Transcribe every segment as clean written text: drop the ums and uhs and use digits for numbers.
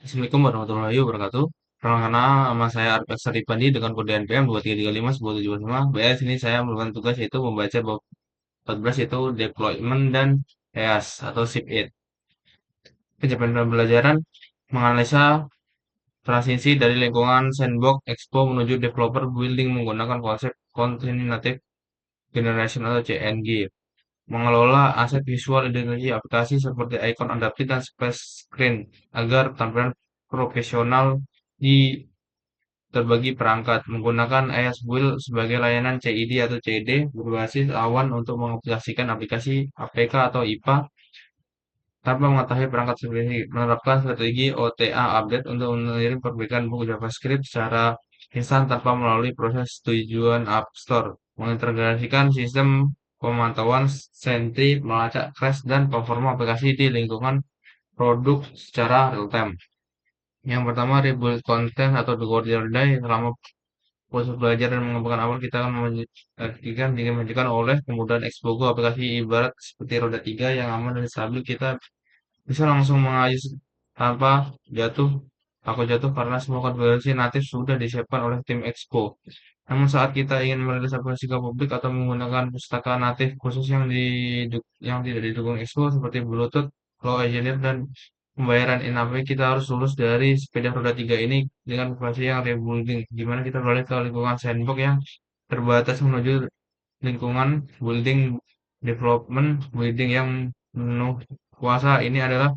Assalamualaikum warahmatullahi wabarakatuh. Perkenalkan nama saya Arif Saripandi dengan kode NPM 2335 BS. Ini saya melakukan tugas yaitu membaca bab 14 yaitu deployment dan EAS atau SIP 8. Pencapaian pembelajaran menganalisa transisi dari lingkungan sandbox expo menuju developer building menggunakan konsep continuative generation atau CNG. Mengelola aset visual integrasi aplikasi seperti icon adaptif dan splash screen agar tampilan profesional di terbagi perangkat, menggunakan AES Build sebagai layanan CID atau CID berbasis awan untuk mengaplikasikan aplikasi APK atau IPA tanpa mengetahui perangkat spesifik, menerapkan strategi OTA update untuk mengirim perbaikan buku JavaScript secara instan tanpa melalui proses tujuan App Store, mengintegrasikan sistem pemantauan Sentry, melacak crash dan performa aplikasi di lingkungan produk secara real-time. Yang pertama, rebuild content atau the Guardian Day selama proses belajar dan mengembangkan awal kita akan dimajukan oleh kemudahan Expogo aplikasi ibarat seperti roda 3 yang aman dan stabil. Kita bisa langsung mengayuh tanpa jatuh takut jatuh karena semua konfigurasi natif sudah disiapkan oleh tim Expo. Namun saat kita ingin merilis aplikasi ke publik atau menggunakan pustaka natif khusus yang tidak didukung Expo seperti Bluetooth, Low Engineer dan pembayaran in-app, kita harus lulus dari sepeda roda 3 ini dengan versi yang rebuilding, di mana kita beralih ke lingkungan sandbox yang terbatas menuju lingkungan building development building yang penuh kuasa. Ini adalah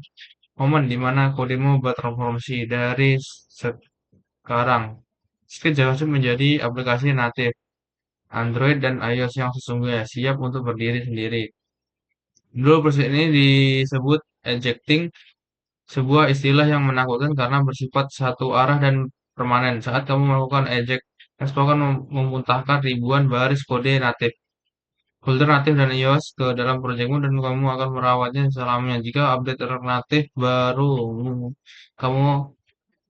momen di mana kodemu bertransformasi dari sekarang Squid JavaScript menjadi aplikasi natif Android dan iOS yang sesungguhnya siap untuk berdiri sendiri. Dulu proses ini disebut ejecting, sebuah istilah yang menakutkan karena bersifat satu arah dan permanen. Saat kamu melakukan eject, Expo akan memuntahkan ribuan baris kode natif, folder natif dan iOS ke dalam proyekmu dan kamu akan merawatnya selamanya. Jika update alternatif baru, kamu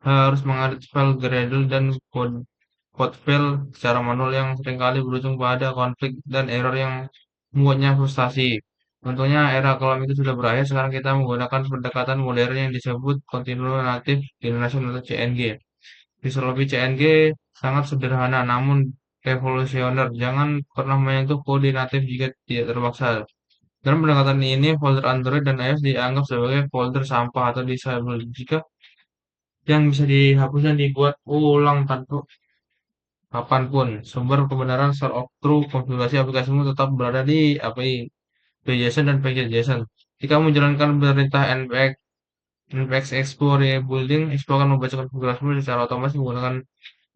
harus mengadit file Gradle dan code file secara manual yang seringkali berujung pada konflik dan error yang membuatnya frustasi. Tentunya era kelam itu sudah berakhir. Sekarang kita menggunakan pendekatan modern yang disebut Continuous Native Generation atau CNG. Filosofi CNG sangat sederhana namun revolusioner. Jangan pernah menyentuh kode natif jika tidak terpaksa. Dalam pendekatan ini, folder Android dan iOS dianggap sebagai folder sampah atau disable jika yang bisa dihapus dan dibuat ulang tanpa kapanpun. Sumber kebenaran source of truth konfigurasi aplikasimu tetap berada di API JSON dan package JSON. Jika menjalankan perintah npx expo rebuilding, expo akan membaca konfigurasimu secara otomatis menggunakan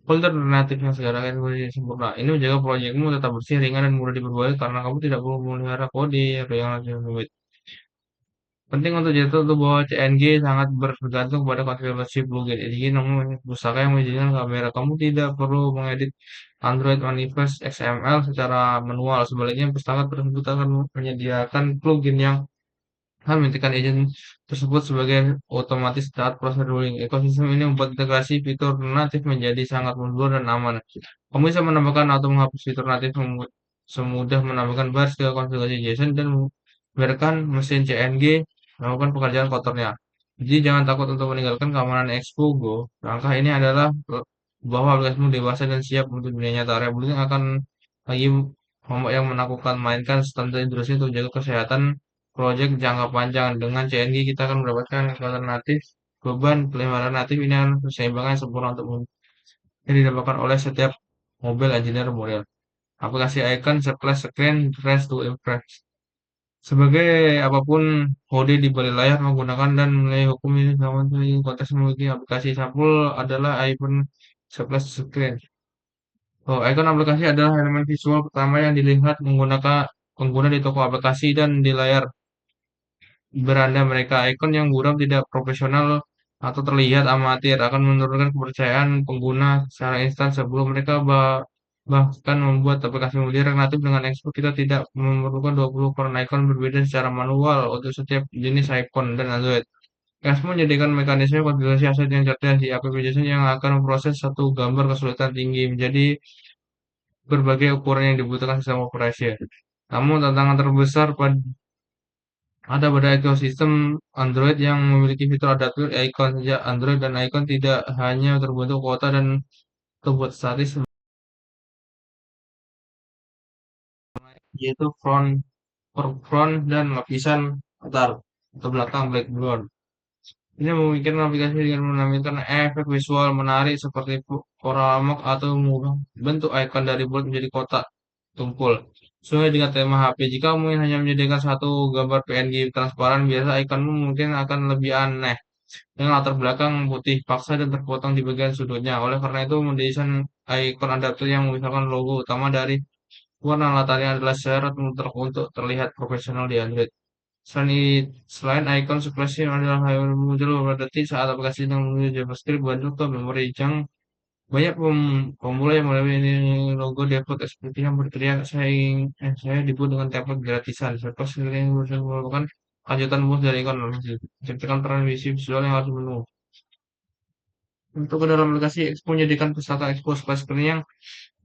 folder natif yang segala informasi sempurna. Ini menjaga proyekmu tetap bersih, ringan, dan mudah diperbaiki karena kamu tidak perlu memelihara kode atau yang lebih rumit. Penting untuk jatuh untuk bahwa CNG sangat bergantung pada konfigurasi plugin. Jadi, namun pustaka yang mengizinkan kamera kamu tidak perlu mengedit Android Manifest XML secara manual. Sebaliknya, pustaka tersebut akan menyediakan plugin yang akan menghentikan izin tersebut sebagai otomatis saat proses rolling. Ekosistem ini membuat integrasi fitur natif menjadi sangat mundur dan aman. Kamu bisa menambahkan atau menghapus fitur natif semudah menambahkan baris ke konfigurasi JSON dan membiarkan mesin CNG melakukan pekerjaan kotornya. Jadi jangan takut untuk meninggalkan keamanan Expo Go. Langkah ini adalah bahwa aplikasimu dewasa dan siap untuk dunia nyata. Rebuilding akan lagi momok yang menakutkan, mainkan standar intrusi untuk jaga kesehatan proyek jangka panjang. Dengan CNG kita akan mendapatkan alternatif beban peliharaan natif ini akan keseimbangan sempurna untuk yang didapatkan oleh setiap mobil engineer model. Aplikasi icon, splash screen, dress to impress. Sebagai apapun kode di balik layar menggunakan dan menilai hukum ini sama konteks memiliki aplikasi sampul adalah icon splash screen. Oh, icon aplikasi adalah elemen visual pertama yang dilihat menggunakan pengguna di toko aplikasi dan di layar beranda mereka. Icon yang buram tidak profesional atau terlihat amatir akan menurunkan kepercayaan pengguna secara instan sebelum mereka bahkan membuat aplikasi multi natif dengan export. Kita tidak memerlukan 20 ukuran icon berbeda secara manual untuk setiap jenis icon dan Android. Expo menyediakan mekanisme konfigurasi aset yang cerdas di aplikasi yang akan memproses satu gambar kesulitan tinggi menjadi berbagai ukuran yang dibutuhkan sistem operasi. Namun tantangan terbesar Ada pada ekosistem Android yang memiliki fitur adaptif icon sejak Android dan icon tidak hanya terbentuk kota dan terbuat statis, yaitu foreground dan lapisan latar atau belakang background. Ini memungkinkan aplikasi dengan menampilkan efek visual menarik seperti pola lamok atau mengubah bentuk icon dari bulat menjadi kotak tumpul. Sesuai dengan tema HP, jika kamu hanya menyediakan satu gambar PNG transparan, biasa ikonmu mungkin akan lebih aneh dengan latar belakang putih paksa dan terpotong di bagian sudutnya. Oleh karena itu, mendesain ikon adapter yang memisahkan logo utama dari warna latarnya adalah syarat mutlak untuk terlihat profesional di Android. Selain icon splash yang adalah hal yang muncul beberapa detik saat aplikasi sedang menuju JavaScript bantu ke memori yang banyak pemula yang mulai ini logo default seperti yang berteriak saya dibuat dengan template gratisan serta yang merupakan lanjutan bos dari ikon menciptakan transmisi visual yang harus menu untuk ke dalam aplikasi Expo menjadikan pusaka Expo splash screen yang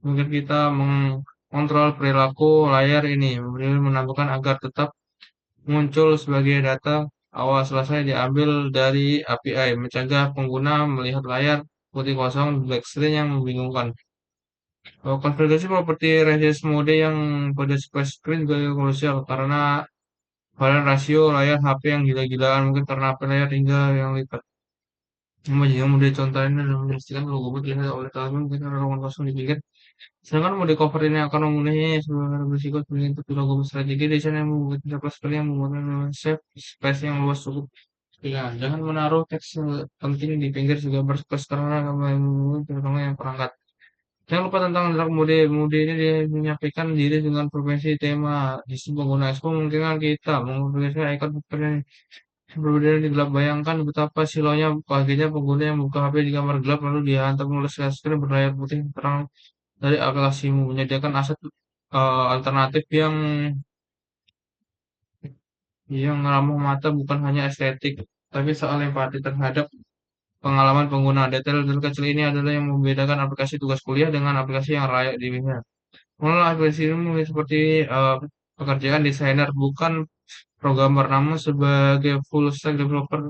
mungkin kita mengontrol perilaku layar ini menambahkan agar tetap muncul sebagai data awal selesai diambil dari API, mencegah pengguna melihat layar putih kosong black screen yang membingungkan. Konfigurasi properti resist mode yang pada splash screen juga krusial karena varian rasio layar HP yang gila-gilaan mungkin karena HP layar hingga yang lipat. Yang mode contohnya adalah memastikan logo terlihat oleh tamu mungkin ada ruangan kosong di pinggir. Sedangkan mode cover ini akan memenuhi sebuah berisiko untuk logo strategi desain yang membuat splash screen yang membuat shape space yang luas cukup. Ya, jangan menaruh teks penting di pinggir juga bersplash karena terutama yang perangkat. Jangan lupa tentang drag mode. Mode ini dia menyampaikan diri dengan frekuensi tema. Di sini pengguna Expo memungkinkan kita mengaplikasikan icon berbeda di gelap. Bayangkan betapa silaunya bahagianya pengguna yang buka HP di kamar gelap lalu dihantam oleh screen berlayar putih terang dari aplikasimu. Menyediakan aset alternatif yang ramah mata bukan hanya estetik, tapi soal empati terhadap pengalaman pengguna. Detail-detail kecil ini adalah yang membedakan aplikasi tugas kuliah dengan aplikasi yang layak dilihat. Mengelola aplikasi ini seperti pekerjaan desainer, bukan programmer, namun sebagai full stack developer,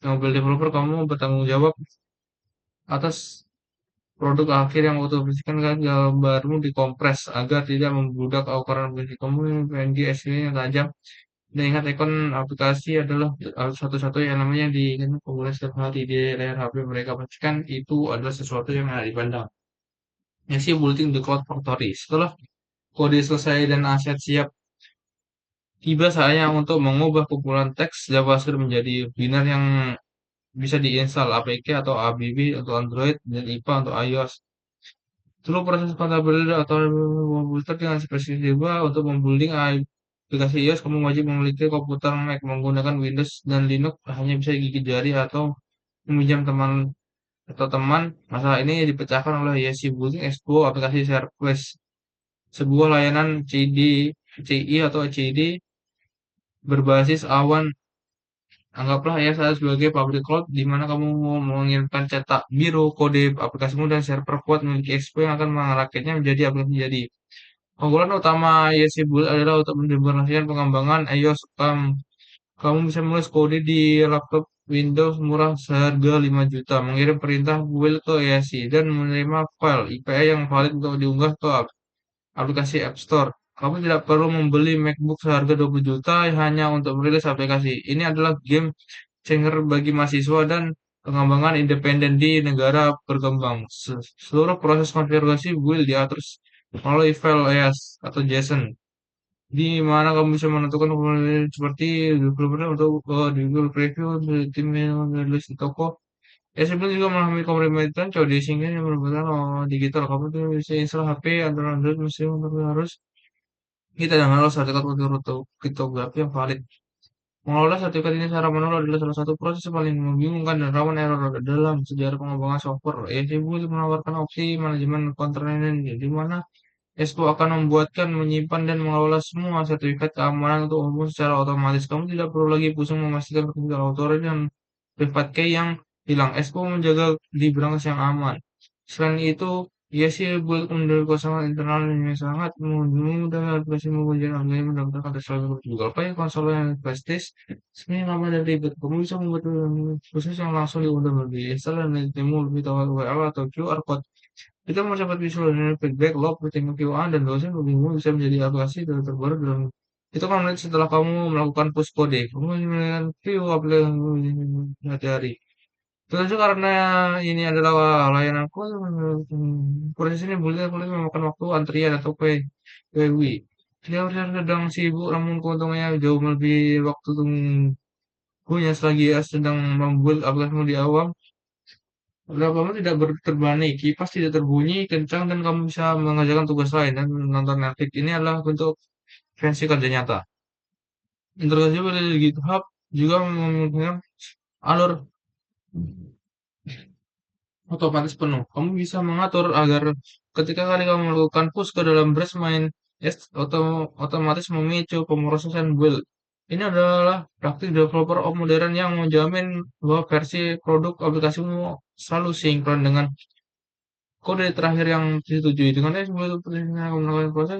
mobile developer, kamu bertanggung jawab atas produk akhir yang otomatiskan kan gambarmu dikompres agar tidak membludak ukuran aplikasi kamu PNG aslinya yang tajam. Dan ingat ikon aplikasi adalah satu-satunya yang namanya di pengguna setiap hari di layar HP mereka pastikan itu adalah sesuatu yang harus dipandang. Ya sih building the cloud factory. Setelah kode selesai dan aset siap, tiba saatnya untuk mengubah kumpulan teks JavaScript menjadi binar yang bisa diinstal APK atau ABB untuk Android dan IPA untuk iOS. Seluruh proses compatibility atau komputer dengan spesifik tiba untuk membuilding aplikasi iOS, kamu wajib memiliki komputer Mac menggunakan Windows dan Linux hanya bisa gigit jari atau meminjam teman atau teman. Masalah ini dipecahkan oleh Yesi Building Expo aplikasi Surface, sebuah layanan CI atau CD berbasis awan. Anggaplah ya saya sebagai public cloud di mana kamu mau mengirimkan cetak biru, kode aplikasimu dan server kuat milik Expo yang akan merakitnya menjadi aplikasi jadi. Keunggulan utama Yesibul adalah untuk mendemonstrasikan pengembangan iOS. Kamu bisa menulis kode di laptop Windows murah seharga 5 juta, mengirim perintah build ke Yesi, dan menerima file IPA yang valid untuk diunggah ke aplikasi App Store. Kamu tidak perlu membeli MacBook seharga 20 juta hanya untuk merilis aplikasi. Ini adalah game changer bagi mahasiswa dan pengembangan independen di negara berkembang. Seluruh proses konfigurasi build diatur melalui file EAS atau JSON, di mana kamu bisa menentukan seperti developer untuk di Google Preview, tim yang rilis di toko. Ya sebenarnya juga memahami komplementer coding yang merupakan digital. Kamu tuh bisa install HP atau Android mesin harus kita dengan harus sertifikat untuk kriptografi yang valid. Mengelola sertifikat ini secara manual adalah salah satu proses yang paling membingungkan dan rawan error dalam sejarah pengembangan software. ASIC menawarkan opsi manajemen kontainer di mana Espo akan membuatkan, menyimpan, dan mengelola semua sertifikat keamanan untuk umum secara otomatis. Kamu tidak perlu lagi pusing memastikan sertifikat authority dan private key yang hilang. Espo menjaga di branch yang aman. Selain itu, Iya sih, buat menurut kosongan internal yang sangat mudah aplikasi menguji online mendapatkan atas selalu Google Play konsol yang prestis sebenarnya lama dan ribet. Kamu bisa membuat khusus yang langsung diunduh lebih install dan timbul lebih tahu URL atau QR code. Kita mau cepat visual dan feedback, log, meeting QR dan dosen lebih bisa menjadi aplikasi terbaru dalam itu kan menit setelah kamu melakukan push code. Kamu melakukan view aplikasi hati-hari. Tentu karena ini adalah layananku, proses ini boleh memakan waktu antrian atau PW. Dia sedang sibuk, namun keuntungannya jauh lebih waktu tunggunya selagi ya sedang membuat aplikasimu di awam. Kalau kamu tidak terbebani, kipas tidak terbunyi kencang dan kamu bisa mengerjakan tugas lain dan menonton Netflix. Ini adalah bentuk versi kerja nyata. Integrasi pada GitHub juga memungkinkan alur otomatis penuh. Kamu bisa mengatur agar ketika kali kamu melakukan push ke dalam brush main otomatis memicu pemrosesan build. Ini adalah praktik developer modern yang menjamin bahwa versi produk aplikasimu selalu sinkron dengan kode terakhir yang disetujui. Dengan sebelum kamu melakukan proses,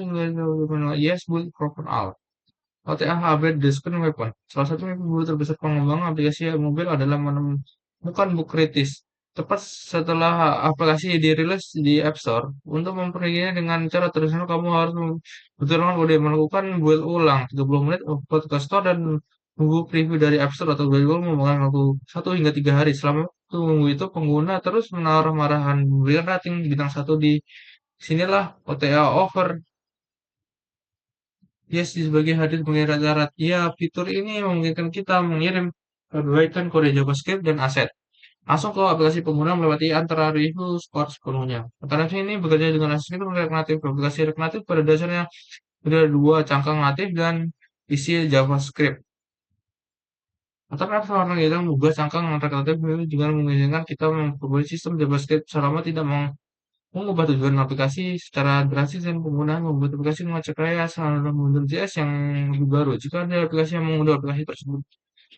yes, build proper alt. OTA update the screen weapon. Salah satu pemburu terbesar pengembangan aplikasi mobil adalah menemukan bug kritis. Tepat setelah aplikasi dirilis di App Store, untuk memperbaikinya dengan cara tradisional kamu harus mempertimbangkan kode melakukan build ulang 30 menit upload ke store dan tunggu preview dari App Store atau Google memakan waktu 1 hingga 3 hari. Selama tunggu itu pengguna terus menaruh marahan memberikan rating bintang 1 di sinilah OTA over. Yes, sebagai hadir sebagai syarat. Ya, fitur ini memungkinkan kita mengirim perbaikan kode JavaScript dan aset langsung ke aplikasi pengguna melewati antara review skor sepenuhnya. Alternatif ini bekerja dengan asisten React Native. Aplikasi React Native pada dasarnya ada dua cangkang natif dan isi JavaScript. Atau orang yang membuat cangkang React Native juga mengizinkan kita memperbaiki sistem JavaScript selama tidak mengubah tujuan aplikasi secara drastis dan penggunaan membuat aplikasi mengacak raya salah menurut JS yang lebih baru. Jika ada aplikasi yang mengunduh aplikasi tersebut,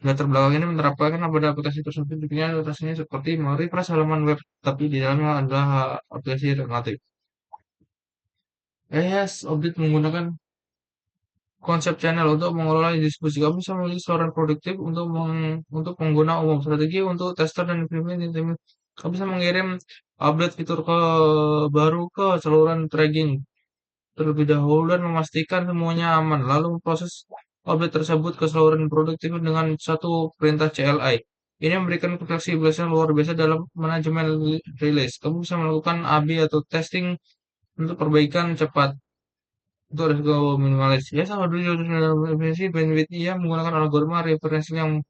latar belakang ini menerapkan pada aplikasi tersebut dipilih adaptasinya seperti refresh halaman web, tapi di dalamnya adalah aplikasi alternatif. Yes, update menggunakan konsep channel untuk mengelola diskusi. Kamu bisa memilih suara produktif untuk pengguna umum, strategi untuk tester dan implementasi. Kamu bisa mengirim update fitur baru ke saluran tracking terlebih dahulu dan memastikan semuanya aman. Lalu proses update tersebut ke saluran produktif dengan satu perintah CLI. Ini memberikan fleksibilitas luar biasa dalam manajemen release. Kamu bisa melakukan AB atau testing untuk perbaikan cepat untuk resiko minimalis. Ya, sama dulu definisi bandwidth ia menggunakan algoritma referensi yang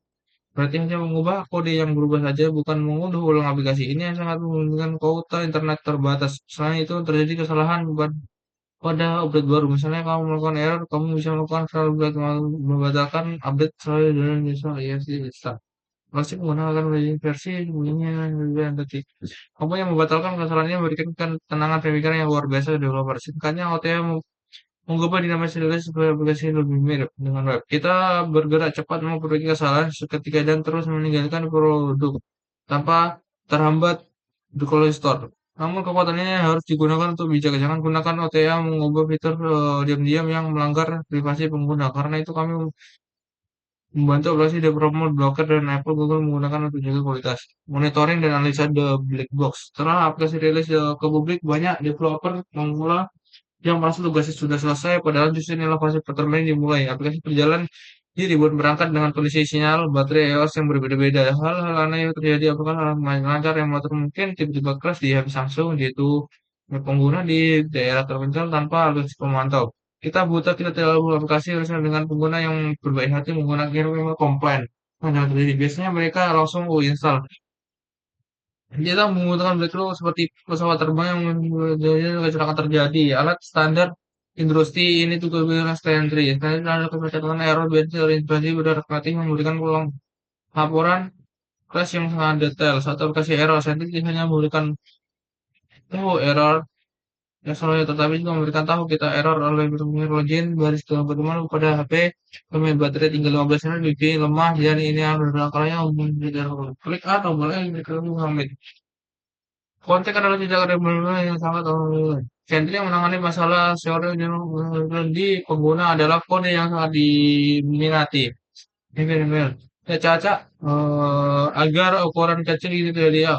berarti hanya mengubah kode yang berubah saja, bukan mengunduh ulang aplikasi. Ini yang sangat memungkinkan kuota internet terbatas. Selain itu, terjadi kesalahan pada update baru. Misalnya kamu melakukan error, kamu bisa melakukan file update membatalkan update selalu dengan bisa ya sih bisa. Masih menggunakan versi sebelumnya dan detik. Kamu yang membatalkan kesalahannya memberikan ketenangan pemikiran yang luar biasa dari developer. Singkatnya, OTM mengubah dinamika rilis supaya aplikasi lebih mirip dengan web. Kita bergerak cepat memperbaiki kesalahan seketika dan terus meninggalkan produk tanpa terhambat di Cloud Store. Namun kekuatannya harus digunakan untuk bijak. Jangan gunakan OTA mengubah fitur diam-diam yang melanggar privasi pengguna. Karena itu kami membantu aplikasi development blocker dan Apple Google menggunakan untuk jaga kualitas. Monitoring dan analisa the black box. Setelah aplikasi rilis ke publik, banyak developer mengulang yang merasa tugasnya sudah selesai, padahal justru inilah fase perterbangan dimulai. Aplikasi berjalan di ribuan berangkat dengan kondisi sinyal baterai iOS yang berbeda-beda. Hal-hal aneh yang terjadi apakah hal main lancar yang motor mungkin tiba-tiba crash di HP Samsung, yaitu pengguna di daerah terpencil tanpa aplikasi pemantau. Kita tidak perlu aplikasi harusnya dengan pengguna yang berbaik hati menggunakan komplain. Nah, jangan terjadi. Biasanya mereka langsung install. Kita menggunakan background seperti pesawat terbang yang kecelakaan terjadi. Alat standar industri ini juga dengan standar. Standar ada kecacatan error biasa terintegrasi berarti memberikan ulang laporan crash yang sangat detail. Satu aplikasi error, standar hanya memberikan error yang selalu tetapi juga memberikan tahu kita error oleh login baris bagaimana pada HP kami baterai tinggal 15 menit bikin lemah dan ini adalah kalanya klik atau boleh klik Muhammad. Kontak adalah tindakan kriminal yang sangat Sentry yang menangani masalah seorang di pengguna adalah kode yang sangat diminati. Email. Ya, Caca, agar ukuran kecil gitu ya dia.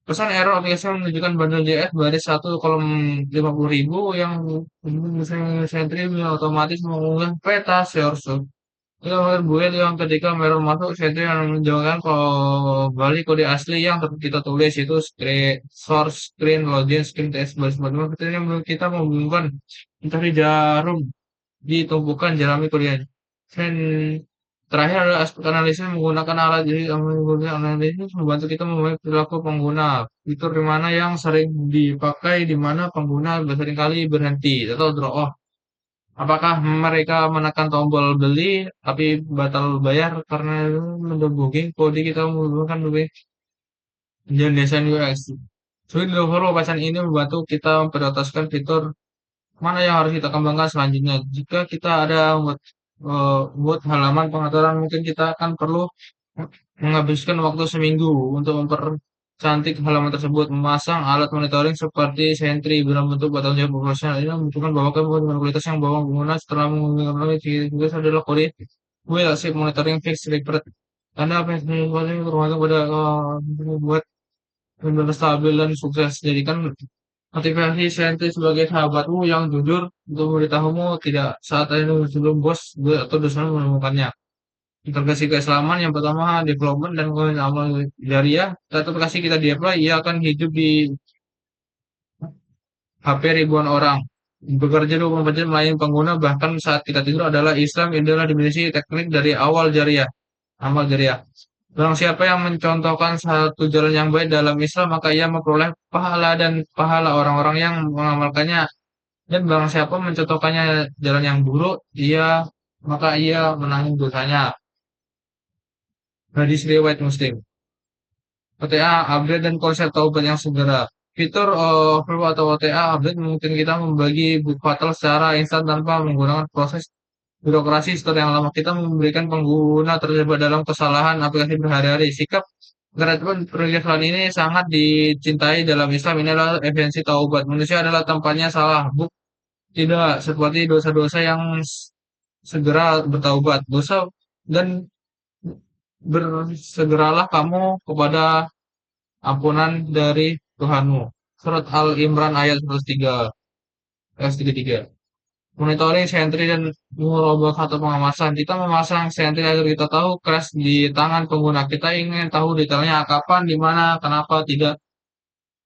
Pesan error aplikasi menunjukkan bundle JS baris 1 kolom 50.000 yang misalnya Sentry otomatis mengunggah peta source. Itu build yang ketika error masuk Sentry yang menunjukkan kalau balik kode asli yang kita tulis itu source screen login screen test baris 45 kita membingungkan mencari jarum ditumpukan jerami kode. Dan terakhir adalah aspek analisis menggunakan alat jadi menggunakan analisis membantu kita memahami perilaku pengguna. Fitur di mana yang sering dipakai, di mana pengguna seringkali berhenti atau drop off. Apakah mereka menekan tombol beli tapi batal bayar karena mendebugging kode kita menggunakan lebih dan desain UX. Suite developer bacaan ini membantu kita memprioritaskan fitur mana yang harus kita kembangkan selanjutnya. Jika kita ada buat halaman pengaturan, mungkin kita akan perlu menghabiskan waktu seminggu untuk mempercantik halaman tersebut, memasang alat monitoring seperti Sentry dalam bentuk batang jawab profesional. Ini menunjukkan bahwa kami dengan kualitas yang bawang pengguna setelah menggunakan tugas adalah kode will save monitoring fix report. Anda apa yang tergantung pada membuat benar stabil dan sukses. Jadi kan motivasi Sentry sebagai sahabatmu yang jujur untuk memberitahumu tidak saat ini sebelum bos atau dosen menemukannya. Integrasi keislaman yang pertama development dan amal jariah. Satu aplikasi kita deploy, ia akan hidup di HP ribuan orang. Bekerja 24 jam melayani pengguna bahkan saat kita tidur adalah Islam adalah dimensi teknik dari awal jariah. Amal jariah. Barang siapa yang mencontohkan satu jalan yang baik dalam Islam, maka ia memperoleh pahala dan pahala orang-orang yang mengamalkannya. Dan barang siapa mencontohkannya jalan yang buruk, maka ia menanggung dosanya. Hadis riwayat Muslim. OTA update dan konsep taubat yang segera. Fitur overflow atau OTA update memungkinkan kita membagi book fatal secara instan tanpa menggunakan proses birokrasi setelah yang lama. Kita memberikan pengguna terlibat dalam kesalahan aplikasi berhari-hari. Sikap kreatif pergeseran ini sangat dicintai dalam Islam. Ini adalah esensi taubat. Manusia adalah tempatnya salah. Buk tidak seperti dosa-dosa yang segera bertaubat. Dosa dan bersegeralah kamu kepada ampunan dari Tuhanmu. Surat Al-Imran ayat 103, ayat 33. Monitoring sentri dan merubah atau pengawasan. Kita memasang sentri agar kita tahu crash di tangan pengguna. Kita ingin tahu detailnya kapan, di mana, kenapa tidak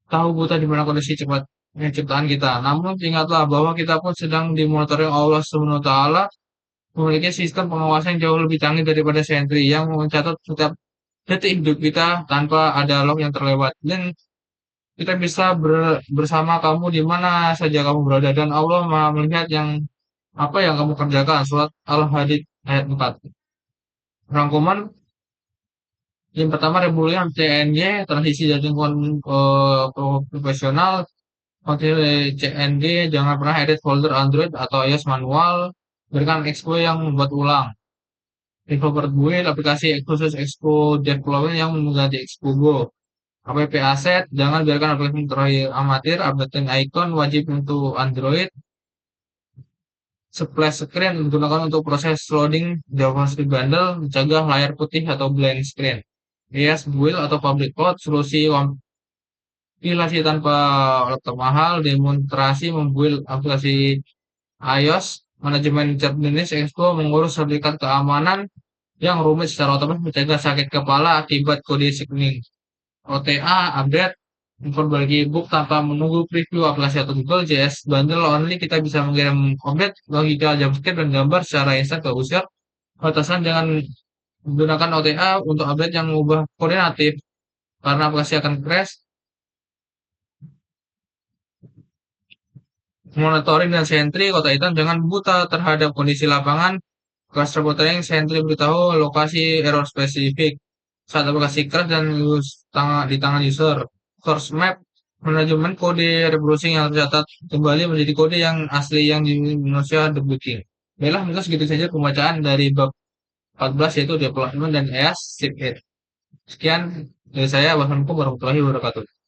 tahu buta di mana kondisi ciptaan kita. Namun ingatlah bahwa kita pun sedang dimonitoring Allah Subhanahu wa taala memiliki sistem pengawasan yang jauh lebih canggih daripada sentri yang mencatat setiap detik hidup kita tanpa ada log yang terlewat. Dan kita bisa bersama kamu di mana saja kamu berada dan Allah Maha melihat yang apa yang kamu kerjakan. Surat Al-Hadid ayat 4. Rangkuman yang pertama Rebulian CNG transisi dari lingkungan profesional CNG jangan pernah edit folder Android atau iOS manual berikan expo yang membuat ulang developer build aplikasi khusus expo development yang mengganti expo go app asset jangan biarkan aplikasi terakhir amatir updating icon wajib untuk Android splash screen digunakan untuk proses loading JavaScript bundle mencegah layar putih atau blank screen yes build atau public cloud solusi kompilasi tanpa laptop mahal demonstrasi membuild aplikasi iOS manajemen jenis Expo mengurus sertifikat keamanan yang rumit secara otomatis mencegah sakit kepala akibat kode signing OTA update memperbaiki book tanpa menunggu preview aplikasi atau Google JS bundle only kita bisa mengirim update logika JavaScript dan gambar secara instan ke user batasan dengan menggunakan OTA untuk update yang mengubah kode natif karena aplikasi akan crash monitoring dan sentri kota hitam jangan buta terhadap kondisi lapangan cluster monitoring sentri beritahu lokasi error spesifik saat aplikasi crash dan di tangan user source map manajemen kode reproducing yang tercatat kembali menjadi kode yang asli yang di Indonesia debugging. Baiklah, mungkin segitu saja pembacaan dari bab 14 yaitu deployment dan EAS Sip 8. Sekian dari saya. Wassalamualaikum warahmatullahi wabarakatuh.